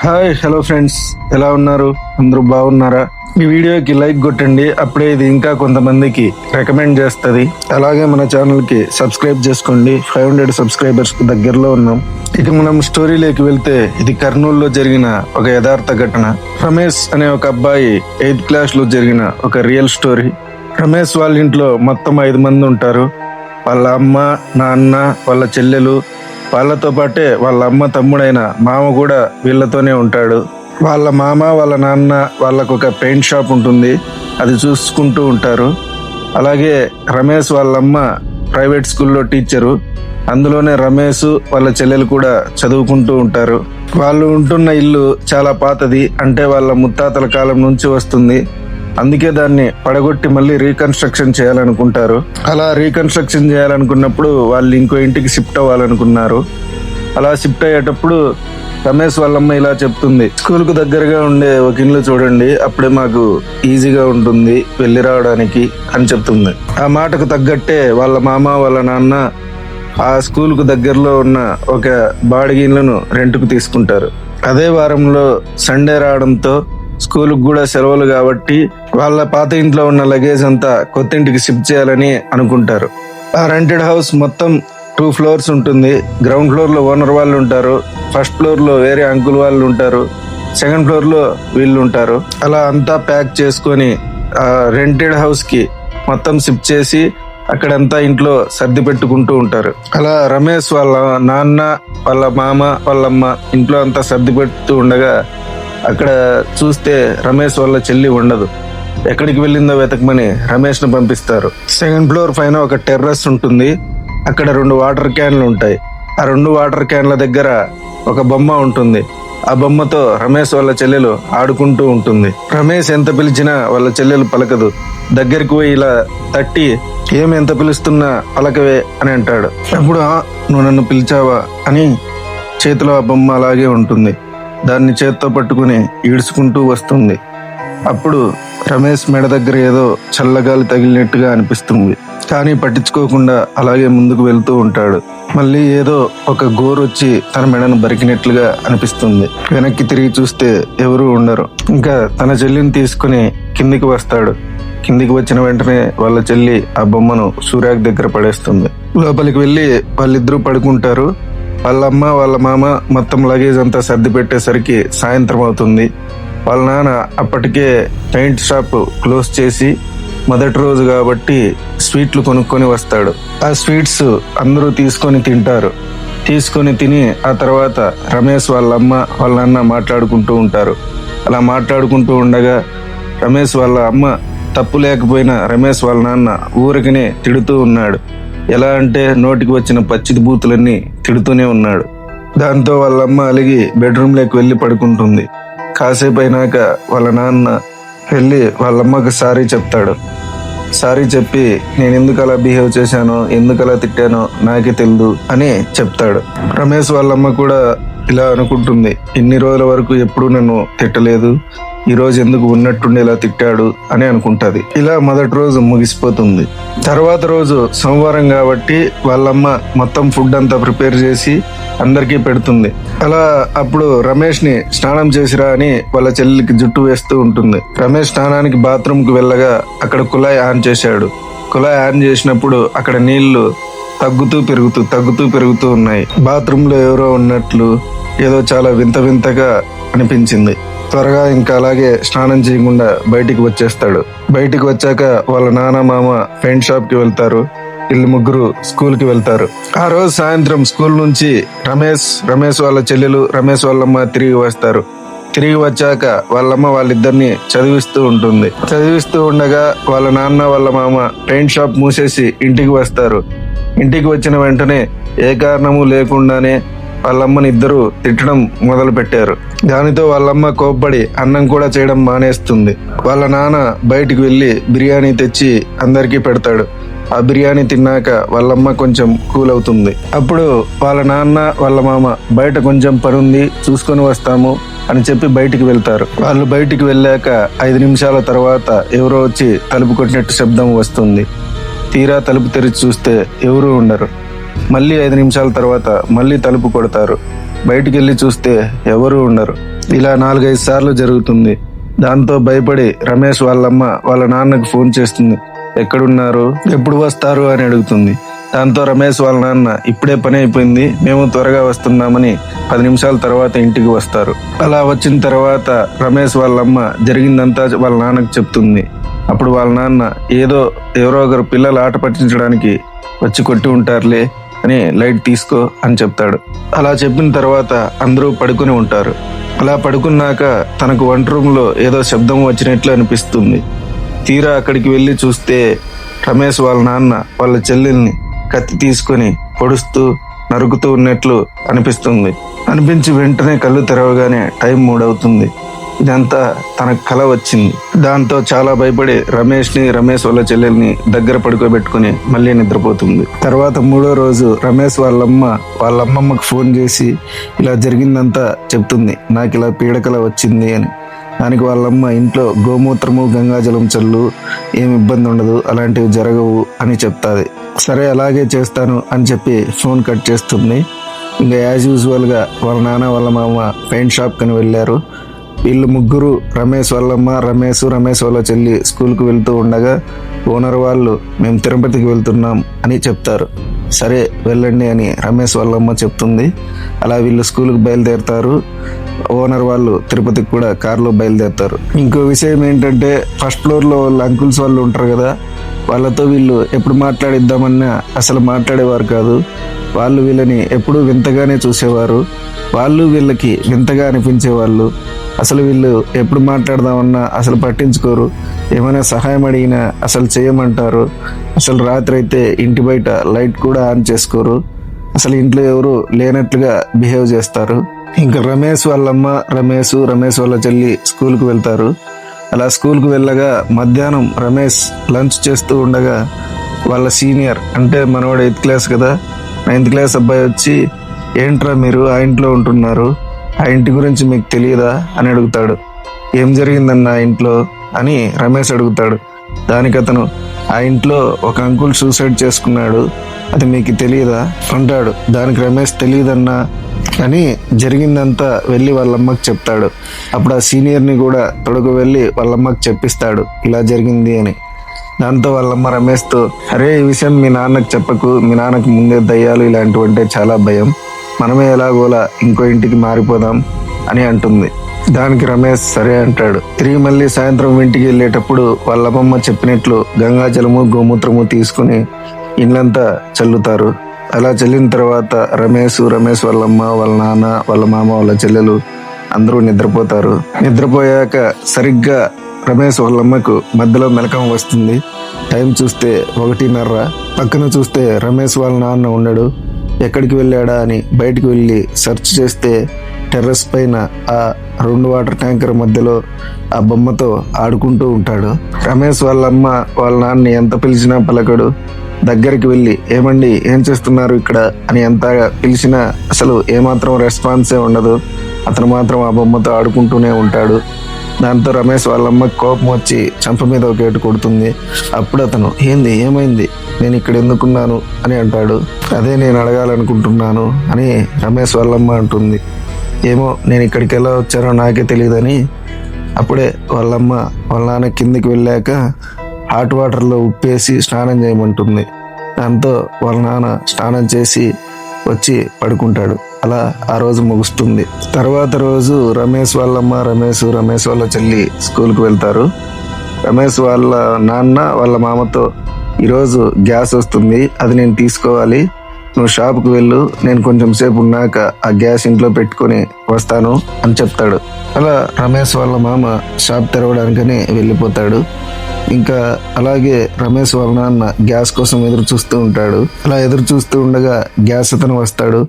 Hi hello friends, ఎలా ఉన్నారు? అందరూ బాగున్నారా? ఈ వీడియోకి లైక్ కొట్టండి, అప్పుడే ఇది ఇంకా కొంతమందికి రికమెండ్ చేస్తుంది. అలాగే మన ఛానల్ కి సబ్స్క్రైబ్ చేసుకోండి. 500 సబ్స్క్రైబర్స్ కు దగ్గరలో ఉన్నాం. ఇక మనం స్టోరీలోకి వెళ్తే, ఇది కర్నూలులో జరిగిన ఒక యథార్థ ఘటన. రమేష్ అనే ఒక అబ్బాయి 8th క్లాస్ లో జరిగిన ఒక రియల్ స్టోరీ. రమేష్ వాళ్ళ ఇంట్లో మొత్తం 5 మంది ఉంటారు. వాళ్ళ అమ్మ, నాన్న, వాళ్ళ చెల్లెలు, వాళ్ళతో పాటే వాళ్ళ అమ్మ తమ్ముడైన మామ కూడా వీళ్ళతోనే ఉంటాడు. వాళ్ళ మామ, వాళ్ళ నాన్న వాళ్ళకు ఒక పెయింట్ షాప్ ఉంటుంది, అది చూసుకుంటూ ఉంటారు. అలాగే రమేష్ వాళ్ళమ్మ ప్రైవేట్ స్కూల్లో టీచరు, అందులోనే రమేష్ వాళ్ళ చెల్లెలు కూడా చదువుకుంటూ ఉంటారు. వాళ్ళు ఉంటున్న ఇల్లు చాలా పాతది, అంటే వాళ్ళ ముత్తాతల కాలం నుంచి వస్తుంది. అందుకే దాన్ని పడగొట్టి మళ్ళీ రీకన్స్ట్రక్షన్ చేయాలనుకుంటారు. అలా రీకన్స్ట్రక్షన్ చేయాలనుకున్నప్పుడు వాళ్ళు ఇంకో ఇంటికి షిఫ్ట్ అవ్వాలనుకున్నారు. అలా షిఫ్ట్ అయ్యేటప్పుడు రమేష్ వాళ్ళమ్మ ఇలా చెప్తుంది, స్కూల్ కు దగ్గరగా ఉండే ఒక ఇల్లు చూడండి, అప్పుడే మాకు ఈజీగా ఉంటుంది వెళ్ళి రావడానికి అని చెప్తుంది. ఆ మాటకు తగ్గట్టే వాళ్ళ మామ, వాళ్ళ నాన్న ఆ స్కూల్ కు దగ్గరలో ఉన్న ఒక బాడిగ ఇళ్లను రెంట్కు తీసుకుంటారు. అదే వారంలో సండే రావడంతో స్కూల్ కూడా సెలవులు కాబట్టి వాళ్ళ పాత ఇంట్లో ఉన్న లగేజ్ అంతా కొత్త ఇంటికి షిఫ్ట్ చేయాలని అనుకుంటారు. ఆ రెంటెడ్ హౌస్ మొత్తం 2 ఫ్లోర్స్ ఉంటుంది. గ్రౌండ్ ఫ్లోర్ లో ఓనర్ వాళ్ళు ఉంటారు, ఫస్ట్ ఫ్లోర్ లో వేరే అంకుల్ వాళ్ళు ఉంటారు, సెకండ్ ఫ్లోర్ లో వీళ్ళు ఉంటారు. అలా అంతా ప్యాక్ చేసుకొని ఆ రెంటెడ్ హౌస్ కి మొత్తం షిఫ్ట్ చేసి అక్కడంతా ఇంట్లో సర్ది పెట్టుకుంటూ ఉంటారు. అలా రమేష్ వాళ్ళ నాన్న, వాళ్ళ మామ, వాళ్ళమ్మ ఇంట్లో అంతా సర్ది పెడుతూ ఉండగా అక్కడ చూస్తే రమేష్ వాళ్ళ చెల్లి ఉండదు. ఎక్కడికి వెళ్ళిందో వెతకమని రమేష్ ను పంపిస్తారు. సెకండ్ ఫ్లోర్ పైన ఒక టెర్రస్ ఉంటుంది, అక్కడ 2 వాటర్ క్యాన్లు ఉంటాయి. ఆ 2 వాటర్ క్యాన్ల దగ్గర ఒక బొమ్మ ఉంటుంది. ఆ బొమ్మతో రమేష్ వాళ్ళ చెల్లెలు ఆడుకుంటూ ఉంటుంది. రమేష్ ఎంత పిలిచినా వాళ్ళ చెల్లెలు పలకదు. దగ్గరికి పోయి ఇలా తట్టి, ఏమి ఎంత పిలుస్తున్నా పలకవే అని అంటాడు. అప్పుడు నువ్వు నన్ను పిలిచావా అని చేతిలో ఆ బొమ్మ అలాగే ఉంటుంది. దాన్ని చేత్తో పట్టుకుని ఈడ్చుకుంటూ వస్తుంది. అప్పుడు రమేష్ మెడ దగ్గర ఏదో చల్లగాలి తగిలినట్టుగా అనిపిస్తుంది, కానీ పట్టించుకోకుండా అలాగే ముందుకు వెళ్తూ ఉంటాడు. మళ్ళీ ఏదో ఒక గోరు వచ్చి తన మెడను బరికినట్లుగా అనిపిస్తుంది. వెనక్కి తిరిగి చూస్తే ఎవరూ ఉండరు. ఇంకా తన చెల్లిని తీసుకుని కిందికి వస్తాడు. కిందికి వచ్చిన వెంటనే వాళ్ళ చెల్లి ఆ బొమ్మను సూర్యాకి దగ్గర పడేస్తుంది. లోపలికి వెళ్ళి వాళ్ళిద్దరూ పడుకుంటారు. వాళ్ళ అమ్మ, వాళ్ళ మామ మొత్తం లగేజ్ అంతా సర్ది పెట్టేసరికి సాయంత్రం అవుతుంది. వాళ్ళ నాన్న అప్పటికే పెయింట్ షాప్ క్లోజ్ చేసి మొదటి రోజు కాబట్టి స్వీట్లు కొనుక్కొని వస్తాడు. ఆ స్వీట్స్ అందరూ తీసుకొని తింటారు. తీసుకొని తిని ఆ తర్వాత రమేష్ వాళ్ళ అమ్మ, వాళ్ళ నాన్న మాట్లాడుకుంటూ ఉంటారు. అలా మాట్లాడుకుంటూ ఉండగా రమేష్ వాళ్ళ అమ్మ తప్పు లేకపోయినా రమేష్ వాళ్ళ నాన్న ఊరికనే తిడుతూ ఉన్నాడు. ఎలా అంటే నోటికి వచ్చిన పచ్చిది బూతులన్నీ తిడుతూనే ఉన్నాడు. దాంతో వాళ్ళమ్మ అలిగి బెడ్రూమ్ లోకి వెళ్ళి పడుకుంటుంది. కాసేపు అయినాక వాళ్ళ నాన్న వెళ్ళి వాళ్ళమ్మకి సారీ చెప్తాడు. సారీ చెప్పి, నేను ఎందుకు అలా బిహేవ్ చేశానో, ఎందుకు అలా తిట్టానో నాకే తెలియదు అని చెప్తాడు. రమేష్ వాళ్ళమ్మ కూడా ఇలా అనుకుంటుంది, ఇన్ని రోజుల వరకు ఎప్పుడూ నన్ను తిట్టలేదు, ఈ రోజు ఎందుకు ఉన్నట్టుండి ఇలా తిట్టాడు అని అనుకుంటది. ఇలా మొదటి రోజు ముగిసిపోతుంది. తర్వాత రోజు సోమవారం కాబట్టి వాళ్ళమ్మ మొత్తం ఫుడ్ అంతా ప్రిపేర్ చేసి అందరికీ పెడుతుంది. అలా అప్పుడు రమేష్ ని స్నానం చేసిరా అని వాళ్ళ చెల్లెలికి జుట్టు వేస్తూ ఉంటుంది. రమేష్ స్నానానికి బాత్రూమ్ కు వెళ్ళగా అక్కడ కుళాయి ఆన్ చేశాడు. కుళాయి ఆన్ చేసినప్పుడు అక్కడ నీళ్లు తగ్గుతూ పెరుగుతూ ఉన్నాయి. బాత్రూమ్ లో ఎవరో ఉన్నట్లు, ఏదో చాలా వింత వింతగా అనిపించింది. త్వరగా ఇంకా అలాగే స్నానం చేయకుండా బయటికి వచ్చేస్తాడు. బయటికి వచ్చాక వాళ్ళ నాన్న, మామ పెయింట్ షాప్ కి వెళ్తారు. వీళ్ళు ముగ్గురు స్కూల్ కి వెళ్తారు. ఆ రోజు సాయంత్రం స్కూల్ నుంచి రమేష్ వాళ్ళ చెల్లెలు, రమేష్ వాళ్ళమ్మ తిరిగి వస్తారు. తిరిగి వచ్చాక వాళ్ళమ్మ వాళ్ళిద్దరిని చదివిస్తూ ఉంటుంది. చదివిస్తూ ఉండగా వాళ్ళ నాన్న, వాళ్ళ మామ పెయింట్ షాప్ మూసేసి ఇంటికి వస్తారు. ఇంటికి వచ్చిన వెంటనే ఏ కారణము లేకుండానే వాళ్ళమ్మని ఇద్దరు తిట్టడం మొదలు పెట్టారు. దానితో వాళ్ళమ్మ కోప్పడి అన్నం కూడా చేయడం మానేస్తుంది. వాళ్ళ నాన్న బయటికి వెళ్ళి బిర్యానీ తెచ్చి అందరికీ పెడతాడు. ఆ బిర్యానీ తిన్నాక వాళ్ళమ్మ కొంచెం కూల్ అవుతుంది. అప్పుడు వాళ్ళ నాన్న, వాళ్ళ మామ బయట కొంచెం పనుంది చూసుకొని వస్తాము అని చెప్పి బయటికి వెళ్తారు. వాళ్ళు బయటికి వెళ్ళాక 5 నిమిషాల తర్వాత ఎవరో వచ్చి తలుపు కొట్టినట్టు శబ్దం వస్తుంది. తీరా తలుపు తెరిచి చూస్తే ఎవరూ ఉండరు. మళ్ళీ 5 నిమిషాల తర్వాత మళ్ళీ తలుపు కొడతారు. బయటికి వెళ్ళి చూస్తే ఎవరు ఉండరు. ఇలా 4-5 సార్లు జరుగుతుంది. దాంతో భయపడి రమేష్ వాళ్ళమ్మ వాళ్ళ నాన్నకు ఫోన్ చేస్తుంది. ఎక్కడున్నారు, ఎప్పుడు వస్తారు అని అడుగుతుంది. దాంతో రమేష్ వాళ్ళ నాన్న ఇప్పుడే పని అయిపోయింది, మేము త్వరగా వస్తున్నామని 10 నిమిషాల తర్వాత ఇంటికి వస్తారు. అలా వచ్చిన తర్వాత రమేష్ వాళ్ళమ్మ జరిగిందంతా వాళ్ళ నాన్నకు చెప్తుంది. అప్పుడు వాళ్ళ నాన్న ఎవరో ఒకరు పిల్లలు ఆట పట్టించడానికి వచ్చి కొట్టి ఉంటారులే అని లైట్ తీసుకో అని చెప్తాడు. అలా చెప్పిన తర్వాత అందరూ పడుకుని ఉంటారు. అలా పడుకున్నాక తనకు వంట రూమ్లో ఏదో శబ్దం వచ్చినట్లు అనిపిస్తుంది. తీరా అక్కడికి వెళ్ళి చూస్తే రమేష్ వాళ్ళ నాన్న వాళ్ళ చెల్లెల్ని కత్తి తీసుకొని పొడుస్తూ నరుకుతూ ఉన్నట్లు అనిపించి వెంటనే కళ్ళు తెరవగానే టైం 3 అవుతుంది. ఇదంతా తనకు కల వచ్చింది. దాంతో చాలా భయపడి రమేష్ వాళ్ళ చెల్లెల్ని దగ్గర పడుకోబెట్టుకుని మళ్ళీ నిద్రపోతుంది. తర్వాత 3వ రోజు రమేష్ వాళ్ళమ్మమ్మకు ఫోన్ చేసి ఇలా జరిగిందంతా చెప్తుంది. నాకు ఇలా పీడకల వచ్చింది అని. దానికి వాళ్ళమ్మ ఇంట్లో గోమూత్రము గంగాజలం చల్లు, ఏమి ఇబ్బంది ఉండదు, అలాంటివి జరగవు అని చెప్తాది. సరే అలాగే చేస్తాను అని చెప్పి ఫోన్ కట్ చేస్తుంది. ఇంకా యాజ్ యూజువల్గా వాళ్ళ నాన్న వాళ్ళ మామ పెయింట్ షాప్ కని వెళ్ళారు. వీళ్ళు ముగ్గురు రమేష్ వాళ్ళమ్మ, రమేష్ వాళ్ళ చెల్లి స్కూల్కి వెళ్తూ ఉండగా ఓనర్ వాళ్ళు మేము తిరుపతికి వెళ్తున్నాం అని చెప్తారు. సరే వెళ్ళండి అని రమేష్ వాళ్ళమ్మ చెప్తుంది. అలా వీళ్ళు స్కూల్కి బయలుదేరుతారు. ఓనర్ వాళ్ళు తిరుపతికి కూడా కారులో బయలుదేరుతారు. ఇంకో విషయం ఏంటంటే ఫస్ట్ ఫ్లోర్లో వాళ్ళ అంకుల్స్ వాళ్ళు ఉంటారు కదా, వాళ్ళతో వీళ్ళు ఎప్పుడు మాట్లాడిద్దామన్నా అసలు మాట్లాడేవారు కాదు. వాళ్ళు వీళ్ళని ఎప్పుడూ వింతగానే చూసేవారు. వాళ్ళు వీళ్ళకి వింతగా అనిపించేవాళ్ళు. అసలు వీళ్ళు ఎప్పుడు మాట్లాడదామన్నా అసలు పట్టించుకోరు. ఏమైనా సహాయం అడిగినా అసలు చేయమంటారు. అసలు రాత్రి అయితే ఇంటి బయట లైట్ కూడా ఆన్ చేసుకోరు. అసలు ఇంట్లో ఎవరు లేనట్లుగా బిహేవ్ చేస్తారు. ఇంకా రమేష్ వాళ్ళమ్మ, రమేష్ వాళ్ళ చెల్లి స్కూల్కి వెళ్తారు. అలా స్కూల్కి వెళ్ళగా మధ్యాహ్నం రమేష్ లంచ్ చేస్తూ ఉండగా వాళ్ళ సీనియర్ అంటే మనవాడు 8th క్లాస్ కదా, 9th క్లాస్ అబ్బాయి వచ్చి ఏంట్రా మీరు ఆ ఇంట్లో ఉంటున్నారు, ఆ ఇంటి గురించి మీకు తెలియదా అని అడుగుతాడు. ఏం జరిగిందన్న ఆ ఇంట్లో అని రమేష్ అడుగుతాడు. దానికి అతను ఆ ఇంట్లో ఒక అంకుల్ సూసైడ్ చేసుకున్నాడు, అది మీకు తెలియదా అంటాడు. దానికి రమేష్ తెలియదన్నా అని జరిగిందంతా వెళ్ళి వాళ్ళమ్మకి చెప్తాడు. అప్పుడు ఆ సీనియర్ని కూడా తొడకు వెళ్ళి వాళ్ళమ్మకి చెప్పిస్తాడు ఇలా జరిగింది అని. దాంతో వాళ్ళమ్మ రమేష్తో అరే ఈ విషయం మీ నాన్నకు చెప్పకు, మీ నాన్నకు ముందే దయ్యాలు ఇలాంటివంటే చాలా భయం, మనమే ఎలాగోలా ఇంకో ఇంటికి మారిపోదాం అని అంటుంది. దానికి రమేష్ సరే అంటాడు. తిరిగి మళ్ళీ సాయంత్రం ఇంటికి వెళ్ళేటప్పుడు వాళ్ళమ్మమ్మ చెప్పినట్లు గంగాజలము గోమూత్రము తీసుకుని ఇళ్ళంతా చల్లుతారు. అలా చల్లిన తర్వాత రమేష్ వాళ్ళమ్మ, వాళ్ళ నాన్న, వాళ్ళ మామ, వాళ్ళ చెల్లెలు అందరూ నిద్రపోతారు. నిద్రపోయాక సరిగ్గా రమేష్ వాళ్ళమ్మకు మధ్యలో మెలకం వస్తుంది. టైం చూస్తే 1:30. పక్కన చూస్తే రమేష్ వాళ్ళ నాన్న ఉండడు. ఎక్కడికి వెళ్ళాడా అని బయటికి వెళ్ళి సెర్చ్ చేస్తే టెర్రస్ పైన ఆ 2 వాటర్ ట్యాంకర్ మధ్యలో ఆ బొమ్మతో ఆడుకుంటూ ఉంటాడు. రమేష్ వాళ్ళమ్మ వాళ్ళ నాన్నని ఎంత పిలిచినా పలకడు. దగ్గరికి వెళ్ళి ఏమండి ఏం చేస్తున్నారు ఇక్కడ అని ఎంత పిలిచినా అసలు ఏమాత్రం రెస్పాన్సే ఉండదు. అతను మాత్రం ఆ బొమ్మతో ఆడుకుంటూనే ఉంటాడు. దాంతో రమేష్ వాళ్ళమ్మకి కోపం వచ్చి చంప మీద ఒక ఏటు కొడుతుంది. అప్పుడు అతను ఏమైంది, నేను ఇక్కడ ఎందుకున్నాను అని అంటాడు. అదే నేను అడగాలనుకుంటున్నాను అని రమేష్ వాళ్ళమ్మ అంటుంది. ఏమో నేను ఇక్కడికి ఎలా వచ్చానో నాకే తెలియదని అప్పుడే వాళ్ళమ్మ వాళ్ళ నాన్న కిందికి వెళ్ళాక హాట్ వాటర్లో ఉప్పేసి స్నానం చేయమంటుంది. దాంతో వాళ్ళ నాన్న స్నానం చేసి వచ్చి పడుకుంటాడు. అలా ఆ రోజు ముగుస్తుంది. తర్వాత రోజు రమేష్ వాళ్ళమ్మ, రమేష్ వాళ్ళ చెల్లి స్కూల్కి వెళ్తారు. రమేష్ వాళ్ళ నాన్న వాళ్ళ మామతో ఈరోజు గ్యాస్ వస్తుంది, అది నేను తీసుకోవాలి, నువ్వు షాప్కి వెళ్ళు, నేను కొంచెం సేపు ఉన్నాక ఆ గ్యాస్ ఇంట్లో పెట్టుకొని వస్తాను అని చెప్తాడు. అలా రమేష్ వాళ్ళ మామ షాప్ తెరవడానికని వెళ్ళిపోతాడు. ఇంకా అలాగే రమేష్ వాళ్ళ నాన్న గ్యాస్ కోసం ఎదురు చూస్తూ ఉంటాడు. అలా ఎదురు చూస్తూ ఉండగా గ్యాస్ అతను వస్తాడు.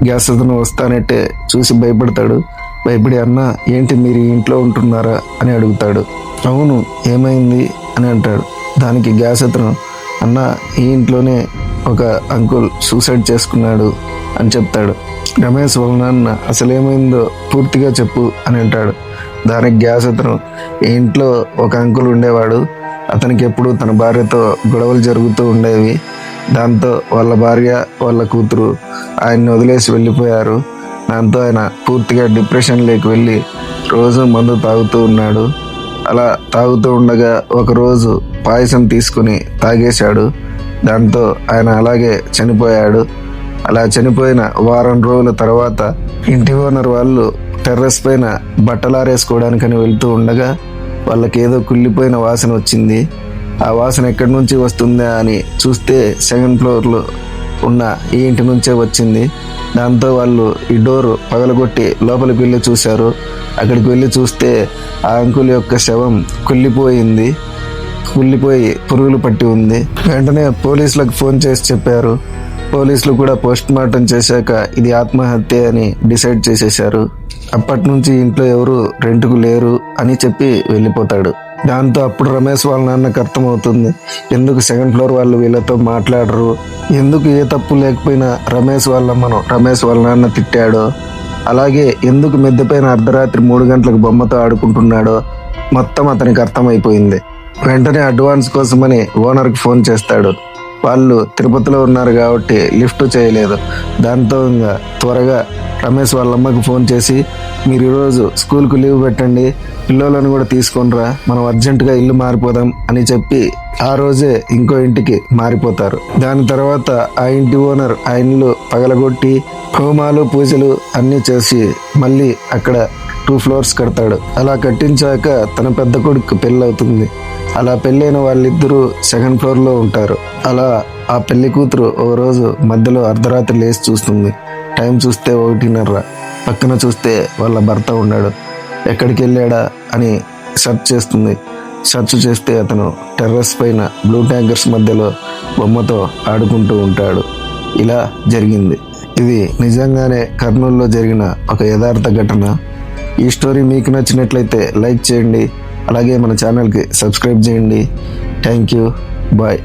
గ్యాస్ అతను వస్తానంటే చూసి భయపడి అన్న ఏంటి మీరు ఇంట్లో ఉంటున్నారా అని అడుగుతాడు. అవును ఏమైంది అని అంటాడు. దానికి గ్యాస్ అతను అన్న ఈ ఇంట్లోనే ఒక అంకుల్ సూసైడ్ చేసుకున్నాడు అని చెప్తాడు. రమేష్ వాళ్ళ నాన్న అసలు ఏమైందో పూర్తిగా చెప్పు అని అంటాడు. దానికి గ్యాస్ అతను ఈ ఇంట్లో ఒక అంకుల్ ఉండేవాడు, అతనికి ఎప్పుడు తన భార్యతో గొడవలు జరుగుతూ ఉండేవి. దాంతో వాళ్ళ భార్య వాళ్ళ కూతురు ఆయన్ని వదిలేసి వెళ్ళిపోయారు. దాంతో ఆయన పూర్తిగా డిప్రెషన్లోకి వెళ్ళి రోజు మందు తాగుతూ ఉన్నాడు. అలా తాగుతూ ఉండగా ఒకరోజు పాయసం తీసుకుని తాగేశాడు. దాంతో ఆయన అలాగే చనిపోయాడు. అలా చనిపోయిన వారం రోజుల తర్వాత ఇంటి ఓనర్ వాళ్ళు టెర్రస్ పైన బట్టలారేసుకోవడానికని వెళ్తూ ఉండగా వాళ్ళకి ఏదో కుళ్ళిపోయిన వాసన వచ్చింది. ఆ వాసన ఎక్కడి నుంచి వస్తుందా అని చూస్తే సెకండ్ ఫ్లోర్లో ఉన్న ఈ ఇంటి నుంచే వచ్చింది. దాంతో వాళ్ళు ఈ డోరు పగలగొట్టి లోపలికి వెళ్ళి చూశారు. అక్కడికి వెళ్ళి చూస్తే ఆ అంకుల్ యొక్క శవం కుళ్ళిపోయి పురుగులు పట్టి ఉంది. వెంటనే పోలీసులకు ఫోన్ చేసి చెప్పారు. పోలీసులు కూడా పోస్ట్ మార్టం చేశాక ఇది ఆత్మహత్య అని డిసైడ్ చేసేశారు. అప్పటి నుంచి ఇంట్లో ఎవరు రెంట్కు లేరు అని చెప్పి వెళ్ళిపోతాడు. దాంతో అప్పుడు రమేష్ వాళ్ళ నాన్నకు అర్థమవుతుంది, ఎందుకు సెకండ్ ఫ్లోర్ వాళ్ళు వీళ్ళతో మాట్లాడరు, ఎందుకు ఏ తప్పు లేకపోయినా రమేష్ వాళ్ళ నాన్న తిట్టాడో, అలాగే ఎందుకు మిద్దెపైన అర్ధరాత్రి 3 గంటలకు బొమ్మతో ఆడుకుంటున్నాడో మొత్తం అతనికి అర్థమైపోయింది. వెంటనే అడ్వాన్స్ కోసమని ఓనర్కి ఫోన్ చేస్తాడు. వాళ్ళు తిరుపతిలో ఉన్నారు కాబట్టి లిఫ్ట్ చేయలేదు. దాంతో ఇంకా త్వరగా రమేష్ వాళ్ళ అమ్మకి ఫోన్ చేసి, మీరు ఈరోజు స్కూల్కు లీవ్ పెట్టండి, పిల్లలను కూడా తీసుకొనిరా, మనం అర్జెంటుగా ఇల్లు మారిపోదాం అని చెప్పి ఆ రోజే ఇంకో ఇంటికి మారిపోతారు. దాని తర్వాత ఆ ఇంటి ఓనర్ ఆ ఇల్లు పగలగొట్టి హోమాలు పూజలు అన్నీ చేసి మళ్ళీ అక్కడ 2 ఫ్లోర్స్ కడతాడు. అలా కట్టించాక తన పెద్ద కొడుకు పెళ్ళి అవుతుంది. అలా పెళ్ళైన వాళ్ళిద్దరూ సెకండ్ ఫ్లోర్లో ఉంటారు. అలా ఆ పెళ్లి కూతురు ఓ రోజు మధ్యలో అర్ధరాత్రి లేచి చూస్తుంది. టైం చూస్తే 1:30. పక్కన చూస్తే వాళ్ళ భర్త ఉన్నాడు. ఎక్కడికి వెళ్ళాడా అని సెర్చ్ చేస్తుంది. సెర్చ్ చేస్తే అతను టెర్రస్ పైన బ్లూ ట్యాంకర్స్ మధ్యలో బొమ్మతో ఆడుకుంటూ ఉంటాడు. ఇలా జరిగింది. ఇది నిజంగానే కర్నూలులో జరిగిన ఒక యథార్థ ఘటన. ఈ స్టోరీ మీకు నచ్చినట్లయితే లైక్ చేయండి, అలాగే మన ఛానల్కి సబ్స్క్రైబ్ చేయండి. Thank you. బాయ్.